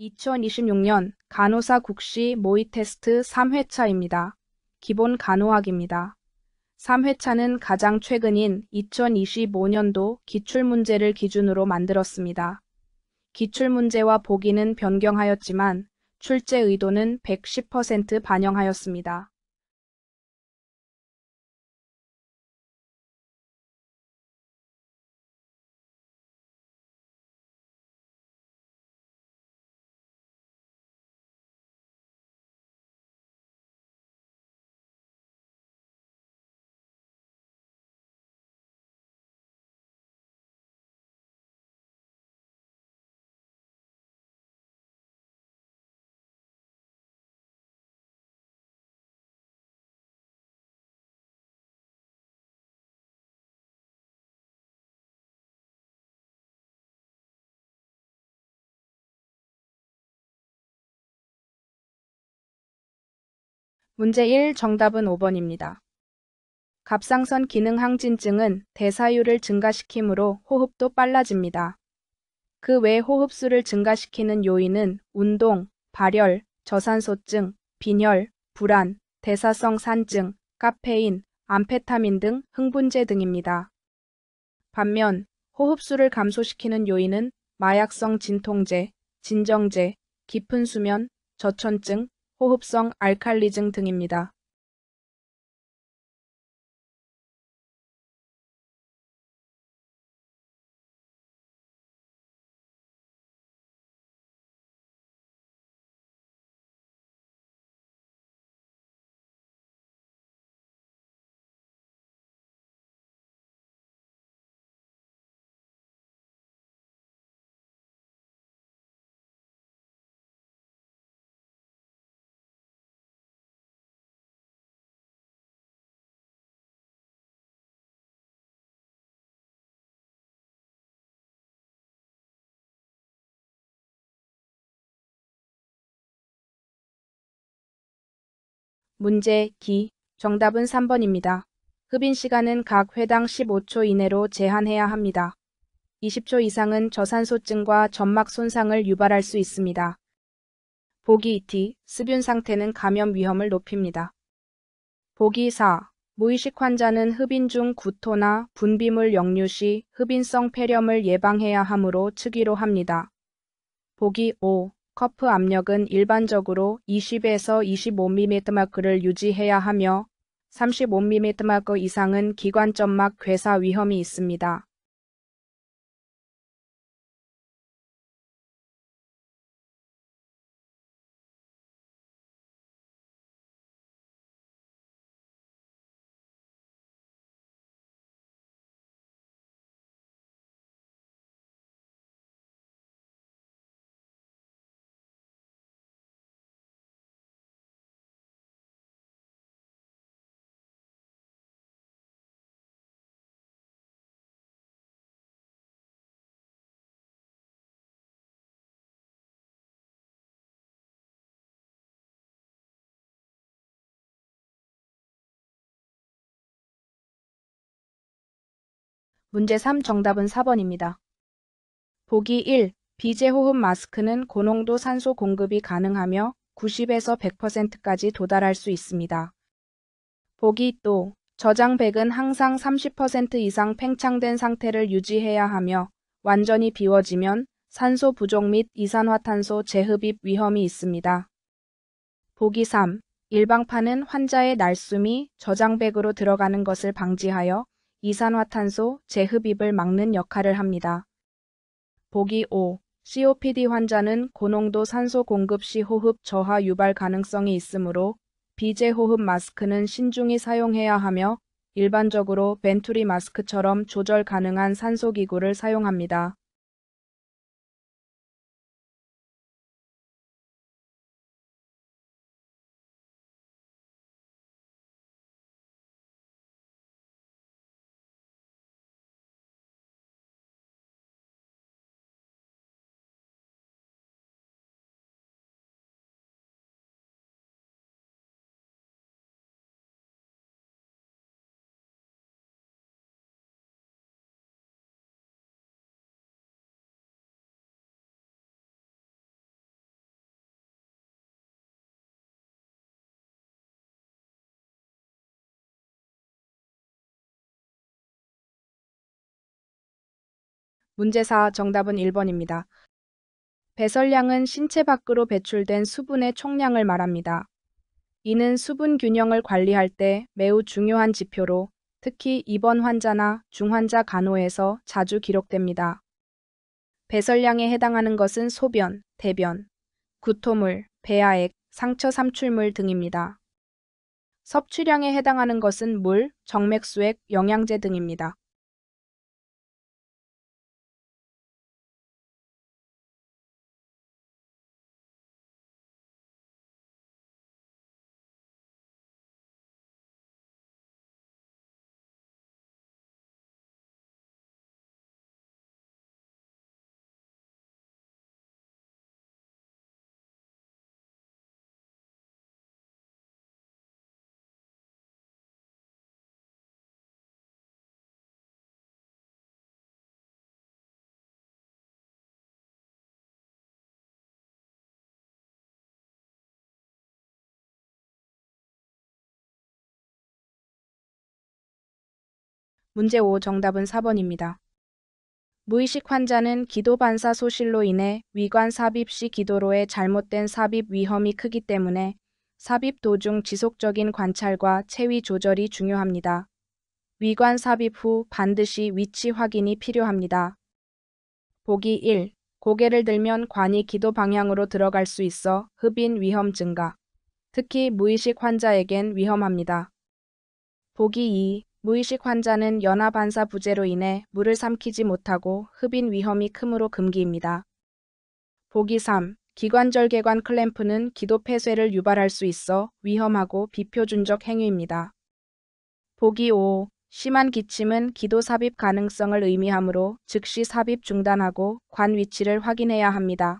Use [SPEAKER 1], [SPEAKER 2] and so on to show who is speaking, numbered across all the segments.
[SPEAKER 1] 2026년 간호사 국시 모의 테스트 3회차입니다. 기본 간호학입니다. 3회차는 가장 최근인 2025년도 기출문제를 기준으로 만들었습니다. 기출문제와 보기는 변경하였지만 출제 의도는 110% 반영하였습니다. 문제 1 정답은 5번입니다. 갑상선 기능 항진증은 대사율을 증가시키므로 호흡도 빨라집니다. 그 외 호흡수를 증가시키는 요인은 운동, 발열, 저산소증, 빈혈, 불안, 대사성 산증, 카페인, 암페타민 등 흥분제 등입니다. 반면 호흡수를 감소시키는 요인은 마약성 진통제, 진정제, 깊은 수면, 저천증, 호흡성 알칼리증 등입니다. 문제 기. 정답은 3번입니다. 흡인 시간은 각 회당 15초 이내로 제한해야 합니다. 20초 이상은 저산소증과 점막 손상을 유발할 수 있습니다. 보기 2. 습윤 상태는 감염 위험을 높입니다. 보기 4. 무의식 환자는 흡인 중 구토나 분비물 역류 시 흡인성 폐렴을 예방해야 하므로 측이로 합니다. 보기 5. 커프 압력은 일반적으로 20에서 25mm를 유지해야 하며 35mm 이상은 기관점막 괴사 위험이 있습니다. 문제 3 정답은 4번입니다. 보기 1. 비제호흡 마스크는 고농도 산소 공급이 가능하며 90에서 100%까지 도달할 수 있습니다. 보기 2. 저장백은 항상 30% 이상 팽창된 상태를 유지해야 하며 완전히 비워지면 산소 부족 및 이산화탄소 재흡입 위험이 있습니다. 보기 3. 일방판은 환자의 날숨이 저장백으로 들어가는 것을 방지하여 이산화탄소 재흡입을 막는 역할을 합니다. 보기 5. COPD 환자는 고농도 산소 공급 시 호흡 저하 유발 가능성이 있으므로 비제호흡 마스크는 신중히 사용해야 하며 일반적으로 벤투리 마스크처럼 조절 가능한 산소기구를 사용합니다. 문제 4 정답은 1번입니다. 배설량은 신체 밖으로 배출된 수분의 총량을 말합니다. 이는 수분 균형을 관리할 때 매우 중요한 지표로 특히 입원 환자나 중환자 간호에서 자주 기록됩니다. 배설량에 해당하는 것은 소변, 대변, 구토물, 배아액, 상처 삼출물 등입니다. 섭취량에 해당하는 것은 물, 정맥수액, 영양제 등입니다. 문제 5 정답은 4번입니다. 무의식 환자는 기도 반사 소실로 인해 위관 삽입 시 기도로의 잘못된 삽입 위험이 크기 때문에 삽입 도중 지속적인 관찰과 체위 조절이 중요합니다. 위관 삽입 후 반드시 위치 확인이 필요합니다. 보기 1. 고개를 들면 관이 기도 방향으로 들어갈 수 있어 흡인 위험 증가. 특히 무의식 환자에겐 위험합니다. 보기 2. 무의식 환자는 연화 반사 부재로 인해 물을 삼키지 못하고 흡인 위험이 크므로 금기입니다. 보기 3. 기관절개관 클램프는 기도 폐쇄를 유발할 수 있어 위험하고 비표준적 행위입니다. 보기 5. 심한 기침은 기도 삽입 가능성을 의미하므로 즉시 삽입 중단하고 관 위치를 확인해야 합니다.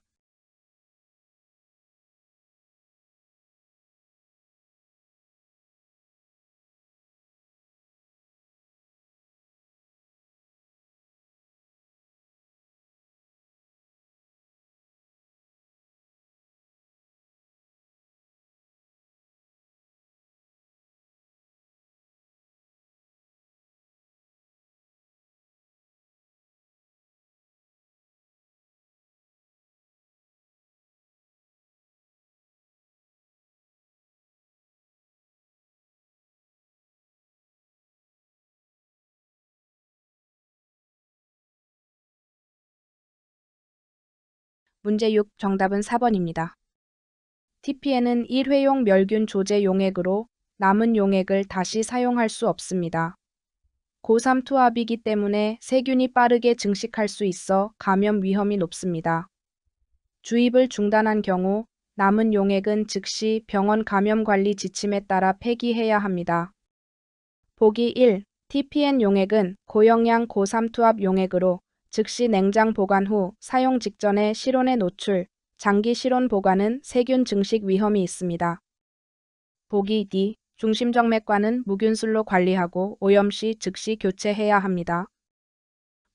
[SPEAKER 1] 문제 6 정답은 4번입니다. TPN은 일회용 멸균 조제 용액으로 남은 용액을 다시 사용할 수 없습니다. 고삼 투합이기 때문에 세균이 빠르게 증식할 수 있어 감염 위험이 높습니다. 주입을 중단한 경우 남은 용액은 즉시 병원 감염관리 지침에 따라 폐기해야 합니다. 보기 1. TPN 용액은 고영양 고삼 투합 용액으로 즉시 냉장 보관 후 사용 직전에 실온에 노출, 장기 실온 보관은 세균 증식 위험이 있습니다. 보기 2. 중심정맥관은 무균술로 관리하고 오염 시 즉시 교체해야 합니다.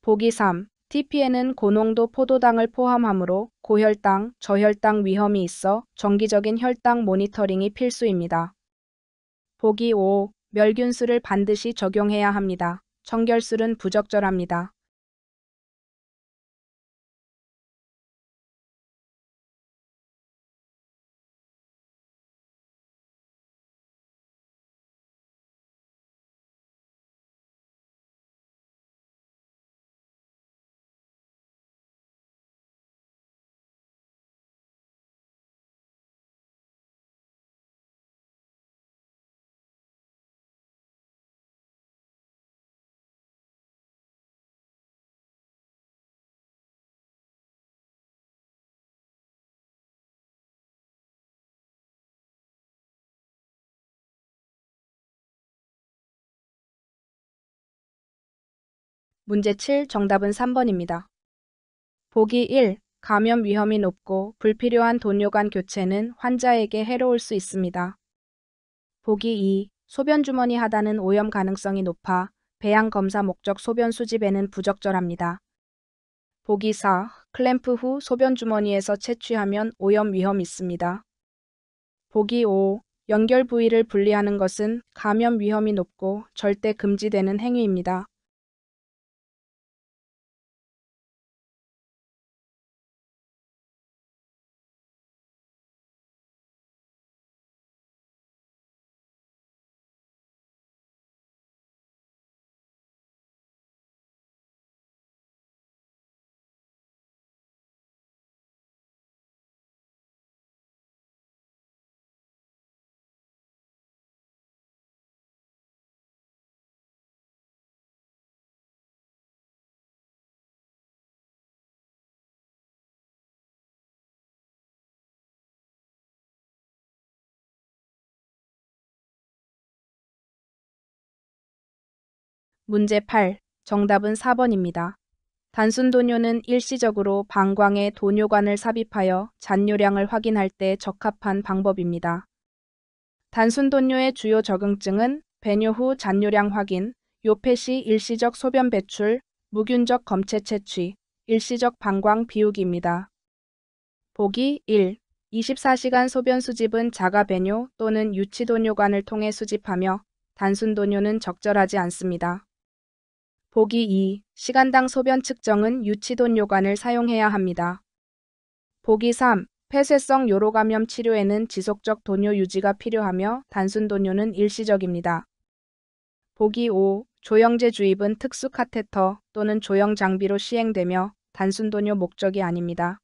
[SPEAKER 1] 보기 3. TPN은 고농도 포도당을 포함하므로 고혈당, 저혈당 위험이 있어 정기적인 혈당 모니터링이 필수입니다. 보기 5. 멸균술을 반드시 적용해야 합니다. 청결술은 부적절합니다. 문제 7 정답은 3번입니다. 보기 1. 감염 위험이 높고 불필요한 돈요관 교체는 환자에게 해로울 수 있습니다. 보기 2. 소변 주머니 하단은 오염 가능성이 높아 배양 검사 목적 소변 수집에는 부적절합니다. 보기 4. 클램프 후 소변 주머니에서 채취하면 오염 위험 있습니다. 보기 5. 연결 부위를 분리하는 것은 감염 위험이 높고 절대 금지되는 행위입니다. 문제 8. 정답은 4번입니다. 단순 도뇨는 일시적으로 방광에 도뇨관을 삽입하여 잔뇨량을 확인할 때 적합한 방법입니다. 단순 도뇨의 주요 적응증은 배뇨 후 잔뇨량 확인, 요폐 시 일시적 소변 배출, 무균적 검체 채취, 일시적 방광 비우기입니다. 보기 1. 24시간 소변 수집은 자가 배뇨 또는 유치 도뇨관을 통해 수집하며 단순 도뇨는 적절하지 않습니다. 보기 2. 시간당 소변 측정은 유치 도뇨관을 사용해야 합니다. 보기 3. 폐쇄성 요로감염 치료에는 지속적 도뇨 유지가 필요하며 단순 도뇨는 일시적입니다. 보기 5. 조영제 주입은 특수 카테터 또는 조영 장비로 시행되며 단순 도뇨 목적이 아닙니다.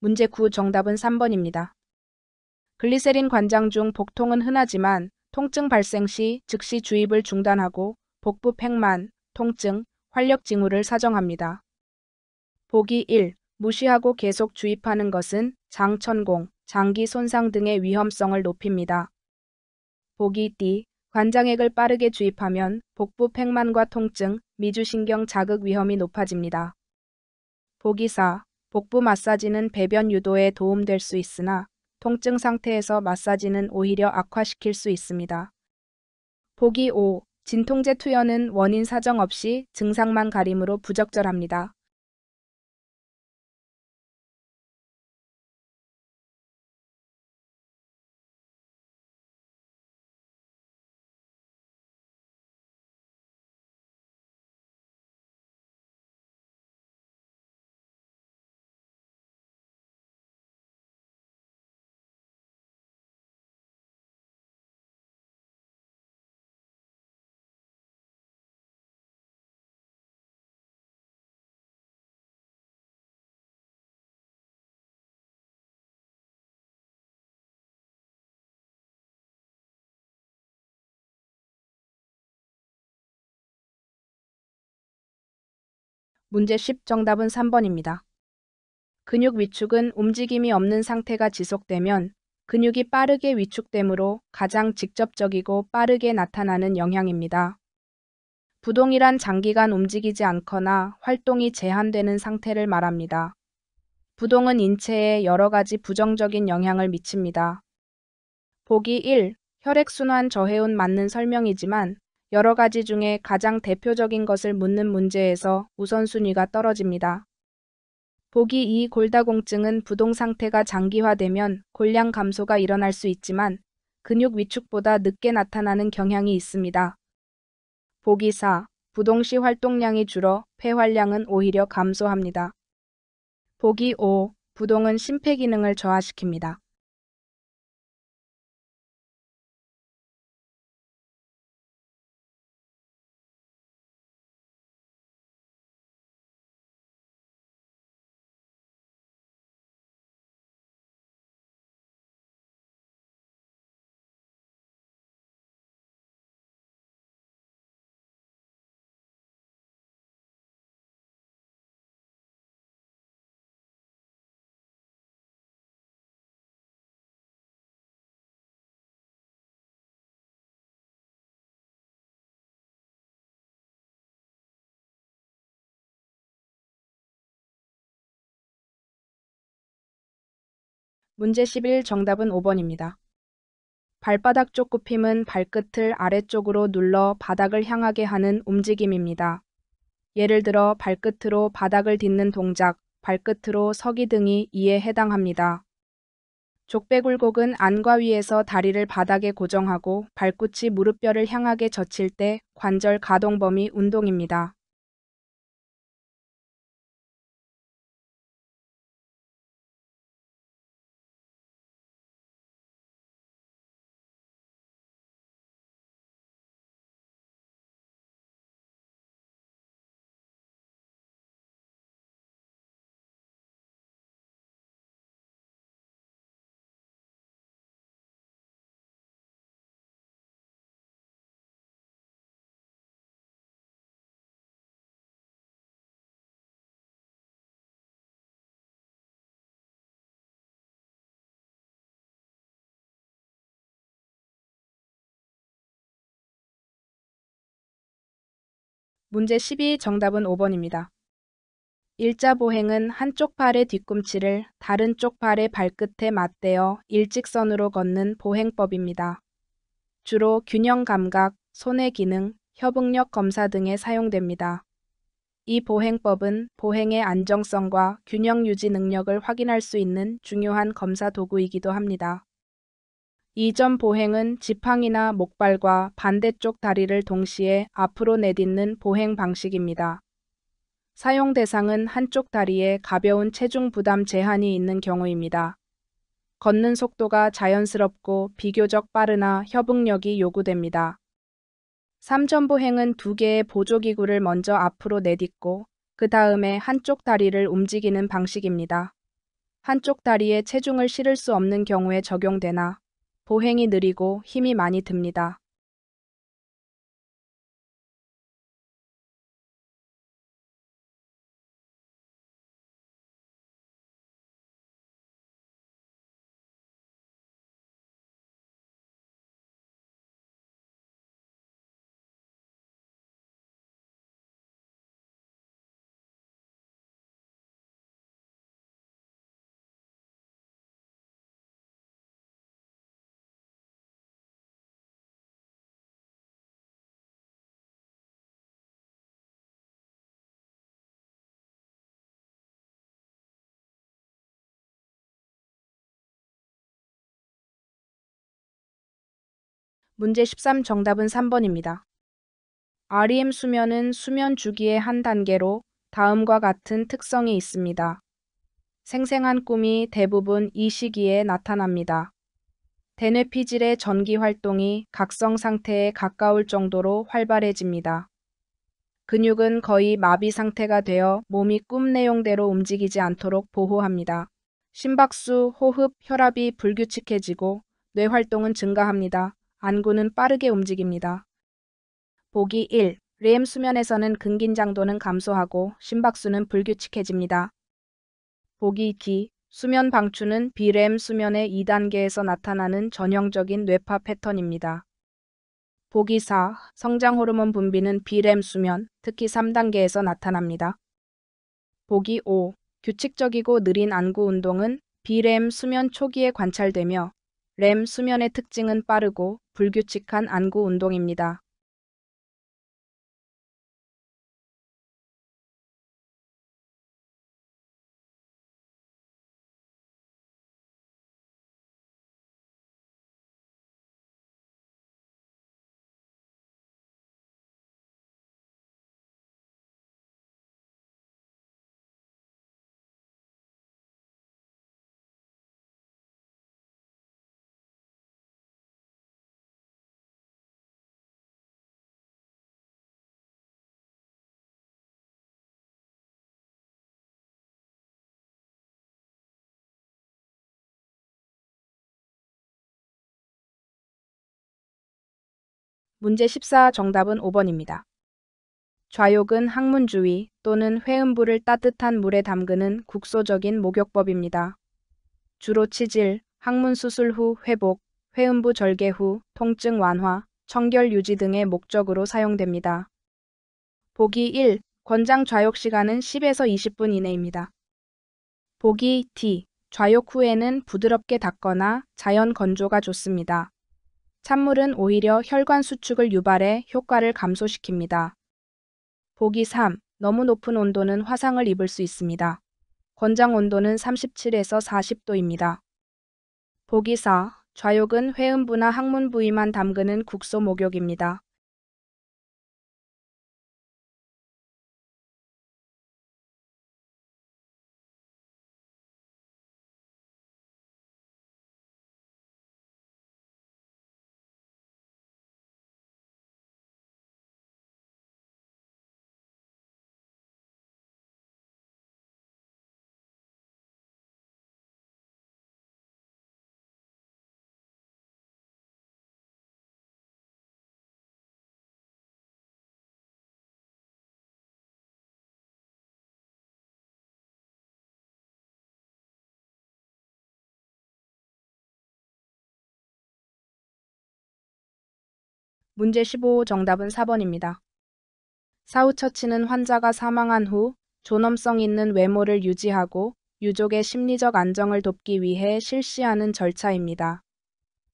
[SPEAKER 1] 문제 9. 정답은 3번입니다. 글리세린 관장 중 복통은 흔하지만 통증 발생 시 즉시 주입을 중단하고 복부 팽만, 통증, 활력 징후를 사정합니다. 보기 1. 무시하고 계속 주입하는 것은 장천공, 장기 손상 등의 위험성을 높입니다. 보기 D. 관장액을 빠르게 주입하면 복부 팽만과 통증, 미주신경 자극 위험이 높아집니다. 보기 4. 복부 마사지는 배변 유도에 도움될 수 있으나 통증 상태에서 마사지는 오히려 악화시킬 수 있습니다. 보기 5. 진통제 투여는 원인 사정 없이 증상만 가림으로 부적절합니다. 문제 10. 정답은 3번입니다. 근육 위축은 움직임이 없는 상태가 지속되면 근육이 빠르게 위축되므로 가장 직접적이고 빠르게 나타나는 영향입니다. 부동이란 장기간 움직이지 않거나 활동이 제한되는 상태를 말합니다. 부동은 인체에 여러 가지 부정적인 영향을 미칩니다. 보기 1. 혈액순환 저해운 맞는 설명이지만 여러 가지 중에 가장 대표적인 것을 묻는 문제에서 우선순위가 떨어집니다. 보기 2. 골다공증은 부동 상태가 장기화되면 골량 감소가 일어날 수 있지만 근육 위축보다 늦게 나타나는 경향이 있습니다. 보기 4. 부동 시 활동량이 줄어 폐활량은 오히려 감소합니다. 보기 5. 부동은 심폐기능을 저하시킵니다. 문제 11. 정답은 5번입니다. 발바닥 쪽 굽힘은 발끝을 아래쪽으로 눌러 바닥을 향하게 하는 움직임입니다. 예를 들어 발끝으로 바닥을 딛는 동작, 발끝으로 서기 등이 이에 해당합니다. 족배굴곡은 안과 위에서 다리를 바닥에 고정하고 발꿈치 무릎뼈를 향하게 젖힐 때 관절 가동 범위 운동입니다. 문제 12 정답은 5번입니다. 일자보행은 한쪽 팔의 뒤꿈치를 다른 쪽 팔의 발끝에 맞대어 일직선으로 걷는 보행법입니다. 주로 균형 감각, 손의 기능, 협응력 검사 등에 사용됩니다. 이 보행법은 보행의 안정성과 균형 유지 능력을 확인할 수 있는 중요한 검사 도구이기도 합니다. 이점 보행은 지팡이나 목발과 반대쪽 다리를 동시에 앞으로 내딛는 보행 방식입니다. 사용 대상은 한쪽 다리에 가벼운 체중 부담 제한이 있는 경우입니다. 걷는 속도가 자연스럽고 비교적 빠르나 협응력이 요구됩니다. 3점 보행은 두 개의 보조기구를 먼저 앞으로 내딛고 그 다음에 한쪽 다리를 움직이는 방식입니다. 한쪽 다리에 체중을 실을 수 없는 경우에 적용되나 보행이 느리고 힘이 많이 듭니다. 문제 13 정답은 3번입니다. REM 수면은 수면 주기의 한 단계로 다음과 같은 특성이 있습니다. 생생한 꿈이 대부분 이 시기에 나타납니다. 대뇌 피질의 전기 활동이 각성 상태에 가까울 정도로 활발해집니다. 근육은 거의 마비 상태가 되어 몸이 꿈 내용대로 움직이지 않도록 보호합니다. 심박수, 호흡, 혈압이 불규칙해지고 뇌 활동은 증가합니다. 안구는 빠르게 움직입니다. 보기 1. REM 수면에서는 근긴장도는 감소하고 심박수는 불규칙해집니다. 보기 2. 수면 방출은 비렘 수면의 2단계에서 나타나는 전형적인 뇌파 패턴입니다. 보기 4. 성장 호르몬 분비는 비렘 수면, 특히 3단계에서 나타납니다. 보기 5. 규칙적이고 느린 안구 운동은 비렘 수면 초기에 관찰되며 렘 수면의 특징은 빠르고 불규칙한 안구 운동입니다. 문제 14 정답은 5번입니다. 좌욕은 항문 주위 또는 회음부를 따뜻한 물에 담그는 국소적인 목욕법입니다. 주로 치질, 항문 수술 후 회복, 회음부 절개 후 통증 완화, 청결 유지 등의 목적으로 사용됩니다. 보기 1. 권장 좌욕 시간은 10에서 20분 이내입니다. 보기 D. 좌욕 후에는 부드럽게 닦거나 자연 건조가 좋습니다. 찬물은 오히려 혈관 수축을 유발해 효과를 감소시킵니다. 보기 3. 너무 높은 온도는 화상을 입을 수 있습니다. 권장 온도는 37에서 40도입니다. 보기 4. 좌욕은 회음부나 항문 부위만 담그는 국소 목욕입니다. 문제 15 정답은 4번입니다. 사후 처치는 환자가 사망한 후 존엄성 있는 외모를 유지하고 유족의 심리적 안정을 돕기 위해 실시하는 절차입니다.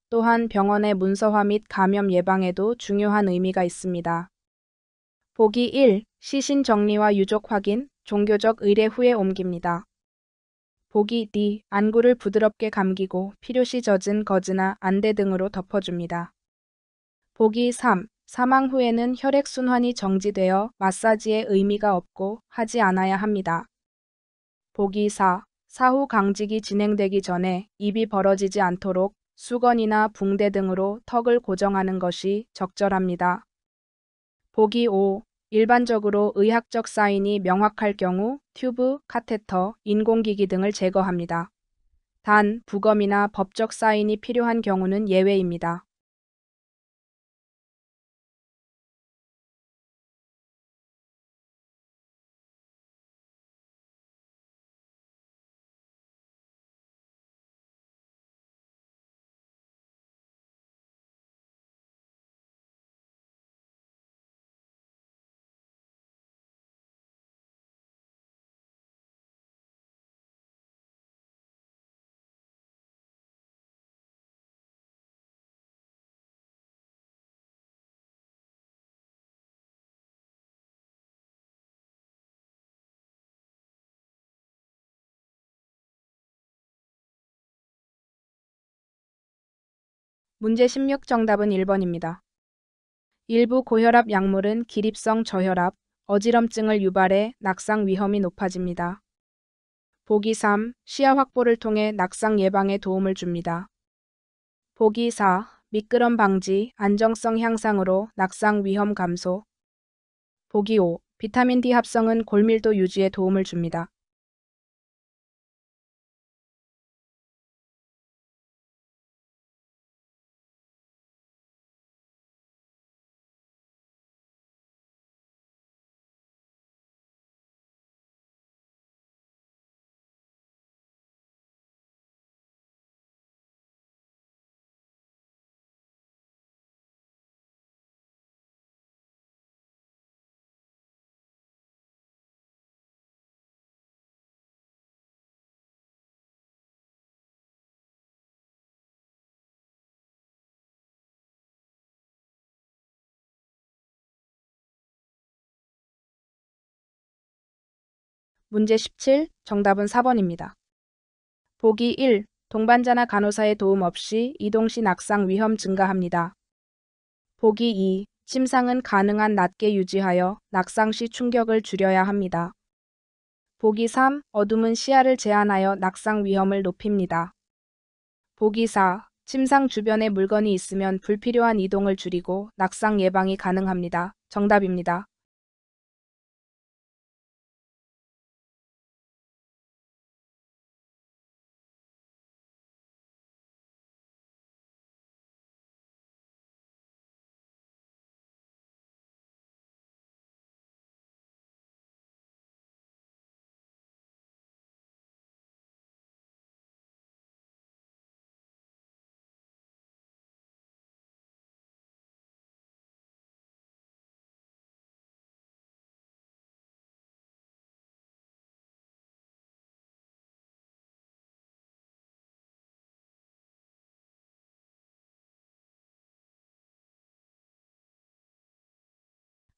[SPEAKER 1] 또한 병원의 문서화 및 감염 예방에도 중요한 의미가 있습니다. 보기 1. 시신 정리와 유족 확인, 종교적 의례 후에 옮깁니다. 보기 2. 안구를 부드럽게 감기고 필요시 젖은 거즈나 안대 등으로 덮어줍니다. 보기 3. 사망 후에는 혈액순환이 정지되어 마사지의 의미가 없고 하지 않아야 합니다. 보기 4. 사후 강직이 진행되기 전에 입이 벌어지지 않도록 수건이나 붕대 등으로 턱을 고정하는 것이 적절합니다. 보기 5. 일반적으로 의학적 사인이 명확할 경우 튜브, 카테터, 인공기기 등을 제거합니다. 단, 부검이나 법적 사인이 필요한 경우는 예외입니다. 문제 16 정답은 1번입니다. 일부 고혈압 약물은 기립성 저혈압, 어지럼증을 유발해 낙상 위험이 높아집니다. 보기 3. 시야 확보를 통해 낙상 예방에 도움을 줍니다. 보기 4. 미끄럼 방지, 안정성 향상으로 낙상 위험 감소. 보기 5. 비타민 D 합성은 골밀도 유지에 도움을 줍니다. 문제 17, 정답은 4번입니다. 보기 1. 동반자나 간호사의 도움 없이 이동 시 낙상 위험 증가합니다. 보기 2. 침상은 가능한 낮게 유지하여 낙상 시 충격을 줄여야 합니다. 보기 3. 어둠은 시야를 제한하여 낙상 위험을 높입니다. 보기 4. 침상 주변에 물건이 있으면 불필요한 이동을 줄이고 낙상 예방이 가능합니다. 정답입니다.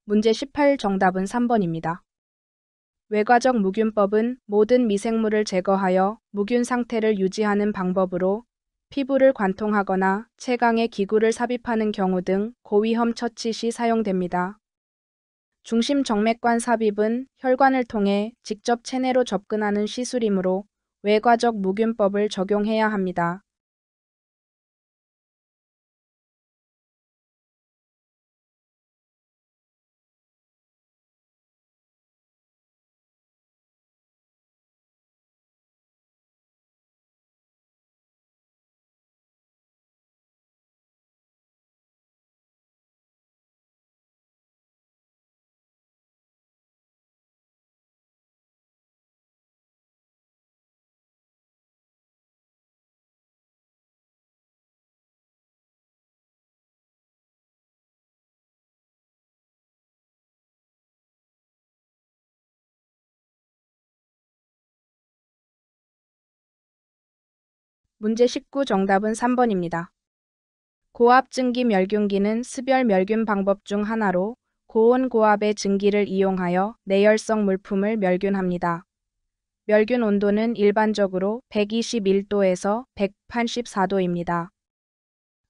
[SPEAKER 1] 문제 18 정답은 3번입니다. 외과적 무균법은 모든 미생물을 제거하여 무균 상태를 유지하는 방법으로 피부를 관통하거나 채광에 기구를 삽입하는 경우 등 고위험 처치 시 사용됩니다. 중심 정맥관 삽입은 혈관을 통해 직접 체내로 접근하는 시술이므로 외과적 무균법을 적용해야 합니다. 문제 19 정답은 3번입니다. 고압 증기 멸균기는 습열 멸균 방법 중 하나로 고온 고압의 증기를 이용하여 내열성 물품을 멸균합니다. 멸균 온도는 일반적으로 121도에서 184도입니다.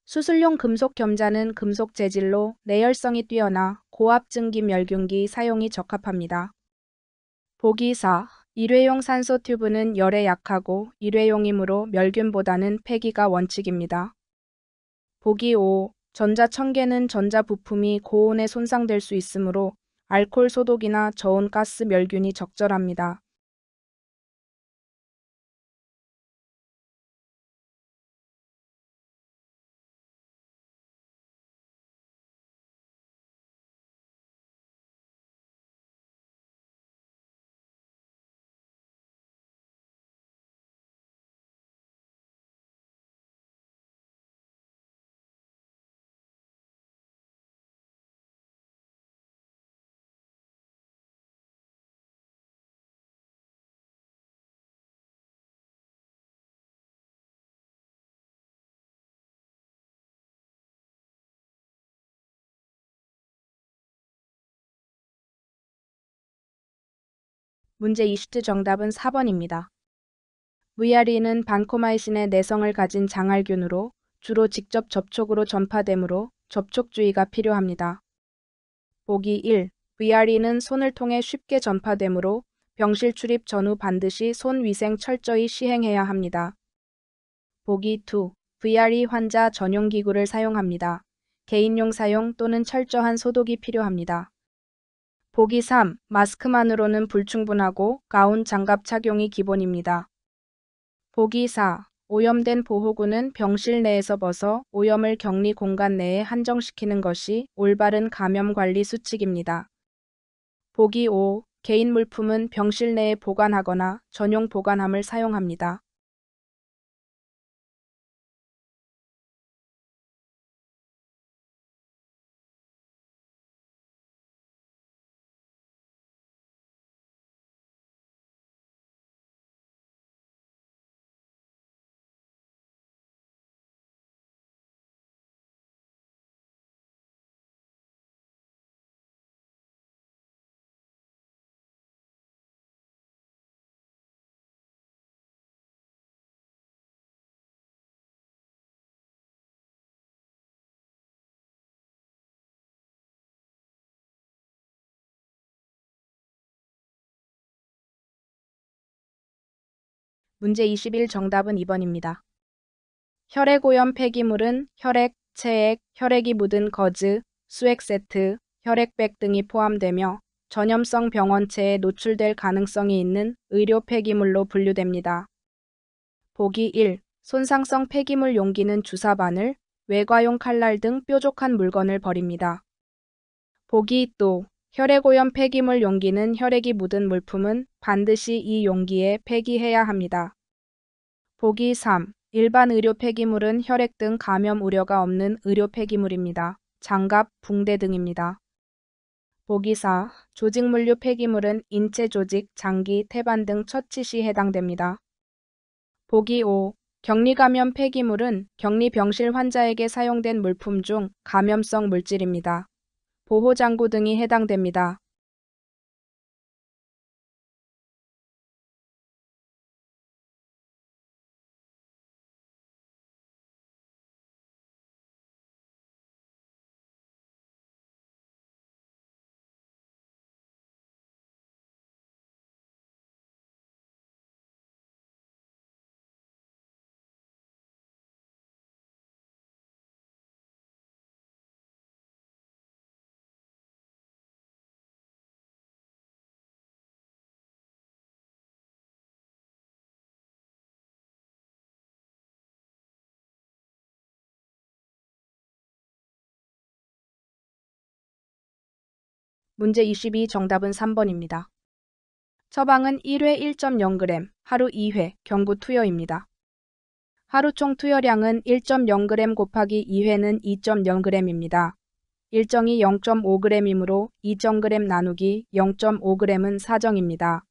[SPEAKER 1] 수술용 금속 겸자는 금속 재질로 내열성이 뛰어나 고압 증기 멸균기 사용이 적합합니다. 보기 4. 일회용 산소 튜브는 열에 약하고 일회용이므로 멸균보다는 폐기가 원칙입니다. 보기 5. 전자청계는 전자 부품이 고온에 손상될 수 있으므로 알코올 소독이나 저온 가스 멸균이 적절합니다. 문제 20 정답은 4번입니다. VRE는 반코마이신의 내성을 가진 장알균으로 주로 직접 접촉으로 전파되므로 접촉주의가 필요합니다. 보기 1. VRE는 손을 통해 쉽게 전파되므로 병실 출입 전후 반드시 손 위생 철저히 시행해야 합니다. 보기 2. VRE 환자 전용 기구를 사용합니다. 개인용 사용 또는 철저한 소독이 필요합니다. 보기 3. 마스크만으로는 불충분하고 가운 장갑 착용이 기본입니다. 보기 4. 오염된 보호구는 병실 내에서 벗어 오염을 격리 공간 내에 한정시키는 것이 올바른 감염 관리 수칙입니다. 보기 5. 개인 물품은 병실 내에 보관하거나 전용 보관함을 사용합니다. 문제 21 정답은 2번입니다. 혈액오염 폐기물은 혈액, 체액, 혈액이 묻은 거즈, 수액 세트, 혈액백 등이 포함되며 전염성 병원체에 노출될 가능성이 있는 의료 폐기물로 분류됩니다. 보기 1. 손상성 폐기물 용기는 주사 바늘, 외과용 칼날 등 뾰족한 물건을 버립니다. 보기 2. 혈액오염 폐기물 용기는 혈액이 묻은 물품은 반드시 이 용기에 폐기해야 합니다. 보기 3. 일반 의료 폐기물은 혈액 등 감염 우려가 없는 의료 폐기물입니다. 장갑, 붕대 등입니다. 보기 4. 조직물류 폐기물은 인체 조직, 장기, 태반 등 처치 시 해당됩니다. 보기 5. 격리 감염 폐기물은 격리 병실 환자에게 사용된 물품 중 감염성 물질입니다. 보호장구 등이 해당됩니다. 문제 22 정답은 3번입니다. 처방은 1회 1.0g, 하루 2회, 경구 투여입니다. 하루 총 투여량은 1.0g 곱하기 2회는 2.0g입니다. 일정이 0.5g이므로 2.0g 나누기 0.5g은 사정입니다.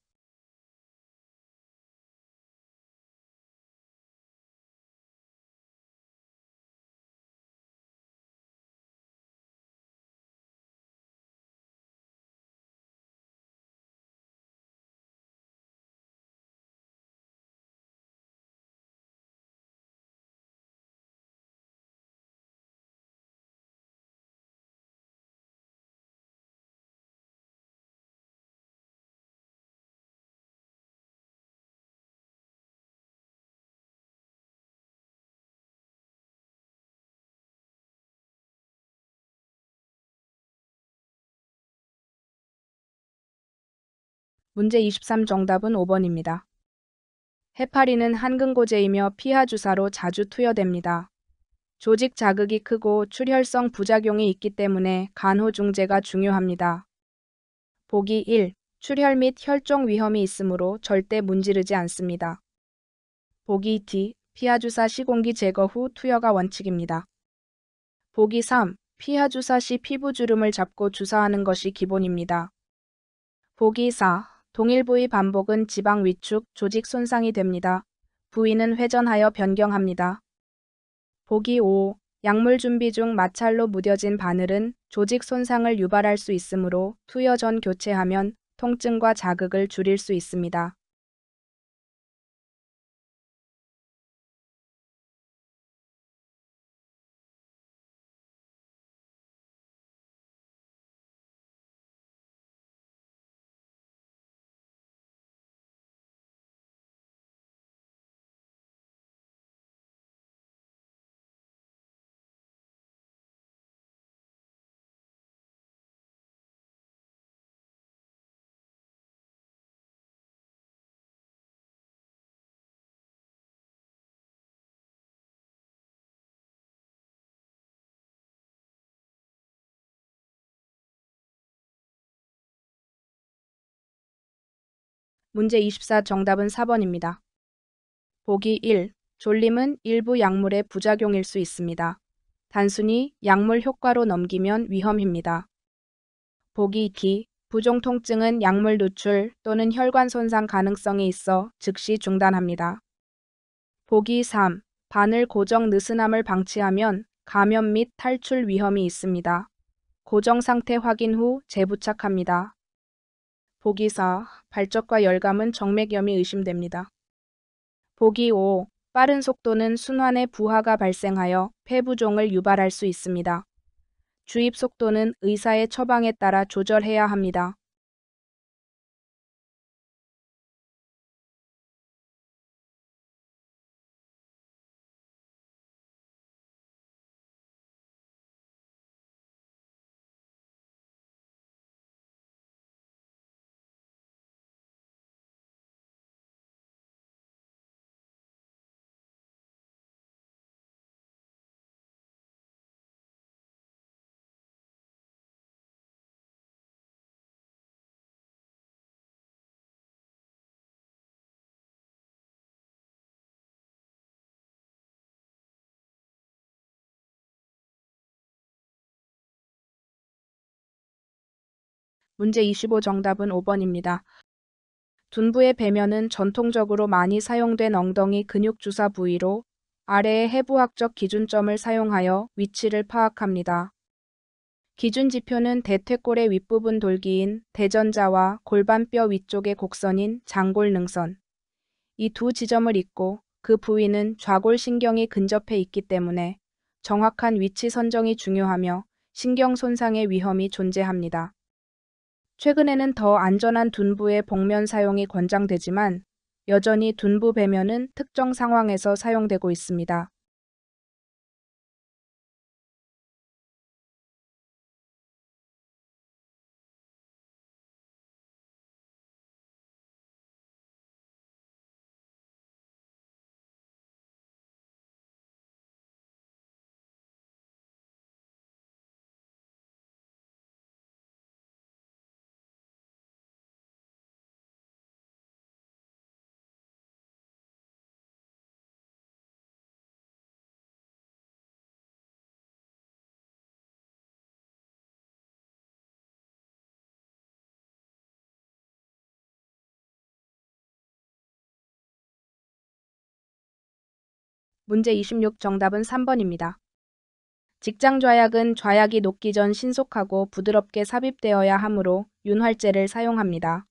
[SPEAKER 1] 문제 23 정답은 5번입니다. 해파리는 한근고제이며 피하주사로 자주 투여됩니다. 조직 자극이 크고 출혈성 부작용이 있기 때문에 간호중재가 중요합니다. 보기 1. 출혈 및 혈종 위험이 있으므로 절대 문지르지 않습니다. 보기 2. 피하주사 시공기 제거 후 투여가 원칙입니다. 보기 3. 피하주사 시 피부주름을 잡고 주사하는 것이 기본입니다. 보기 4. 동일 부위 반복은 지방 위축, 조직 손상이 됩니다. 부위는 회전하여 변경합니다. 보기 5. 약물 준비 중 마찰로 무뎌진 바늘은 조직 손상을 유발할 수 있으므로 투여 전 교체하면 통증과 자극을 줄일 수 있습니다. 문제 24 정답은 4번입니다. 보기 1. 졸림은 일부 약물의 부작용일 수 있습니다. 단순히 약물 효과로 넘기면 위험입니다. 보기 2. 부종 통증은 약물 누출 또는 혈관 손상 가능성이 있어 즉시 중단합니다. 보기 3. 바늘 고정 느슨함을 방치하면 감염 및 탈출 위험이 있습니다. 고정 상태 확인 후 재부착합니다. 보기 4. 발적과 열감은 정맥염이 의심됩니다. 보기 5. 빠른 속도는 순환의 부하가 발생하여 폐부종을 유발할 수 있습니다. 주입 속도는 의사의 처방에 따라 조절해야 합니다. 문제 25 정답은 5번입니다. 둔부의 배면은 전통적으로 많이 사용된 엉덩이 근육 주사 부위로 아래의 해부학적 기준점을 사용하여 위치를 파악합니다. 기준 지표는 대퇴골의 윗부분 돌기인 대전자와 골반뼈 위쪽의 곡선인 장골능선. 이 두 지점을 잇고 그 부위는 좌골신경이 근접해 있기 때문에 정확한 위치 선정이 중요하며 신경 손상의 위험이 존재합니다. 최근에는 더 안전한 둔부의 복면 사용이 권장되지만 여전히 둔부 배면은 특정 상황에서 사용되고 있습니다. 문제 26 정답은 3번입니다. 직장 좌약은 좌약이 녹기 전 신속하고 부드럽게 삽입되어야 하므로 윤활제를 사용합니다.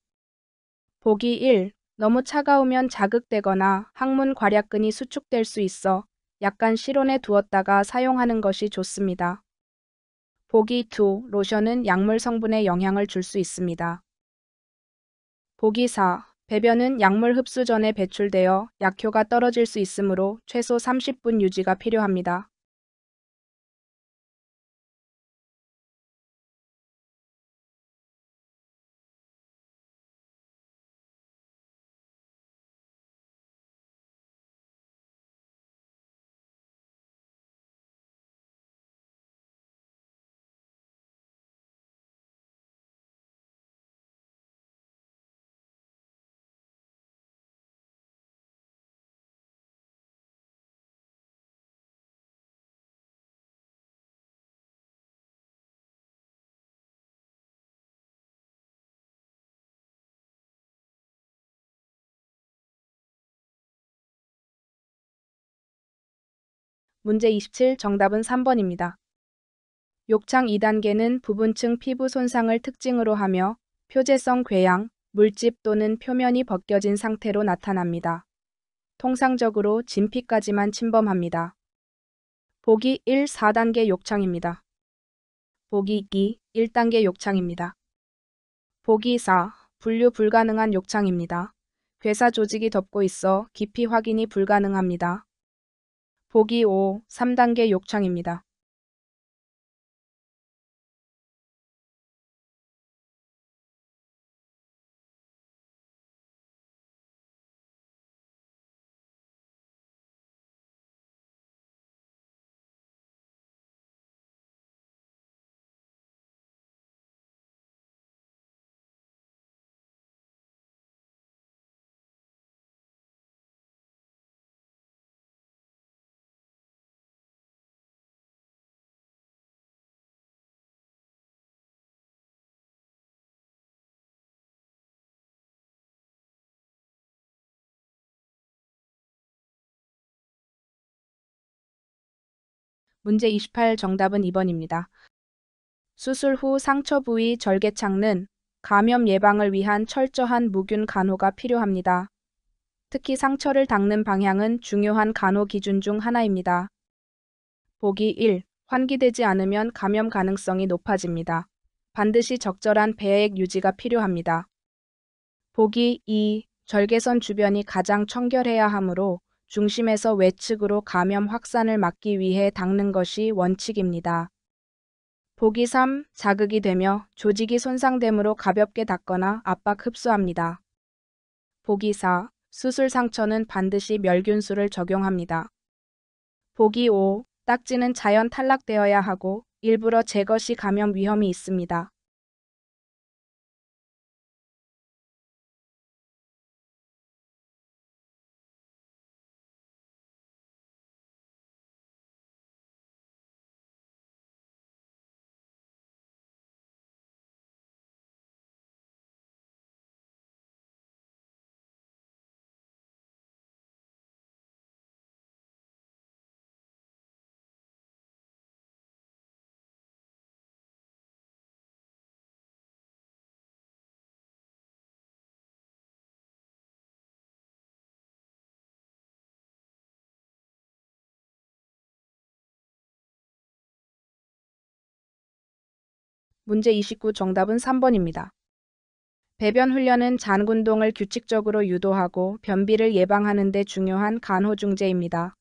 [SPEAKER 1] 보기 1. 너무 차가우면 자극되거나 항문 괄약근이 수축될 수 있어 약간 실온에 두었다가 사용하는 것이 좋습니다. 보기 2. 로션은 약물 성분에 영향을 줄 수 있습니다. 보기 4. 배변은 약물 흡수 전에 배출되어 약효가 떨어질 수 있으므로 최소 30분 유지가 필요합니다. 문제 27 정답은 3번입니다. 욕창 2단계는 부분층 피부 손상을 특징으로 하며 표재성 궤양, 물집 또는 표면이 벗겨진 상태로 나타납니다. 통상적으로 진피까지만 침범합니다. 보기 1 4단계 욕창입니다. 보기 2 1단계 욕창입니다. 보기 4 분류 불가능한 욕창입니다. 괴사 조직이 덮고 있어 깊이 확인이 불가능합니다. 보기 5 3단계 욕창입니다. 문제 28 정답은 2번입니다. 수술 후 상처 부위 절개창는 감염 예방을 위한 철저한 무균 간호가 필요합니다. 특히 상처를 닦는 방향은 중요한 간호 기준 중 하나입니다. 보기 1. 환기되지 않으면 감염 가능성이 높아집니다. 반드시 적절한 배액 유지가 필요합니다. 보기 2. 절개선 주변이 가장 청결해야 하므로 중심에서 외측으로 감염 확산을 막기 위해 닦는 것이 원칙입니다. 보기 3. 자극이 되며 조직이 손상되므로 가볍게 닦거나 압박 흡수합니다. 보기 4. 수술 상처는 반드시 멸균수를 적용합니다. 보기 5. 딱지는 자연 탈락되어야 하고 일부러 제거 시 감염 위험이 있습니다. 문제 29 정답은 3번입니다. 배변 훈련은 잔군동을 규칙적으로 유도하고 변비를 예방하는 데 중요한 간호 중재입니다.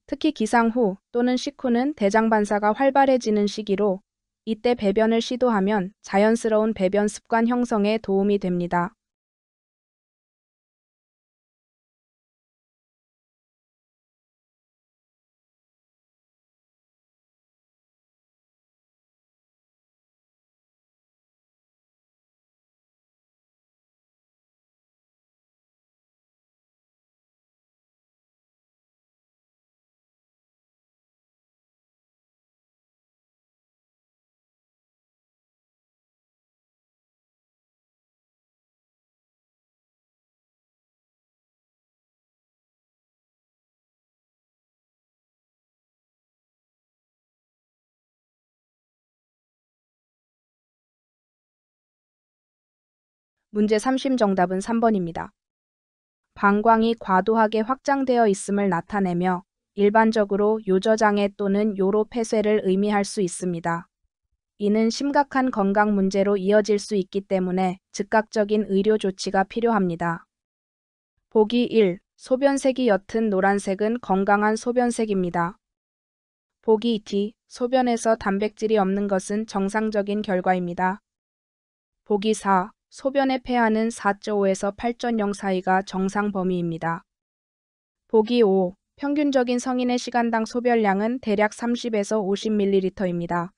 [SPEAKER 1] 특히 기상 후 또는 식후는 대장 반사가 활발해지는 시기로 이때 배변을 시도하면 자연스러운 배변 습관 형성에 도움이 됩니다. 문제 30 정답은 3번입니다. 방광이 과도하게 확장되어 있음을 나타내며 일반적으로 요저장애 또는 요로 폐쇄를 의미할 수 있습니다. 이는 심각한 건강 문제로 이어질 수 있기 때문에 즉각적인 의료 조치가 필요합니다. 보기 1. 소변색이 옅은 노란색은 건강한 소변색입니다. 보기 2. 소변에서 단백질이 없는 것은 정상적인 결과입니다. 보기 4. 소변의 pH는 4.5에서 8.0 사이가 정상 범위입니다. 보기 5. 평균적인 성인의 시간당 소변량은 대략 30에서 50ml입니다.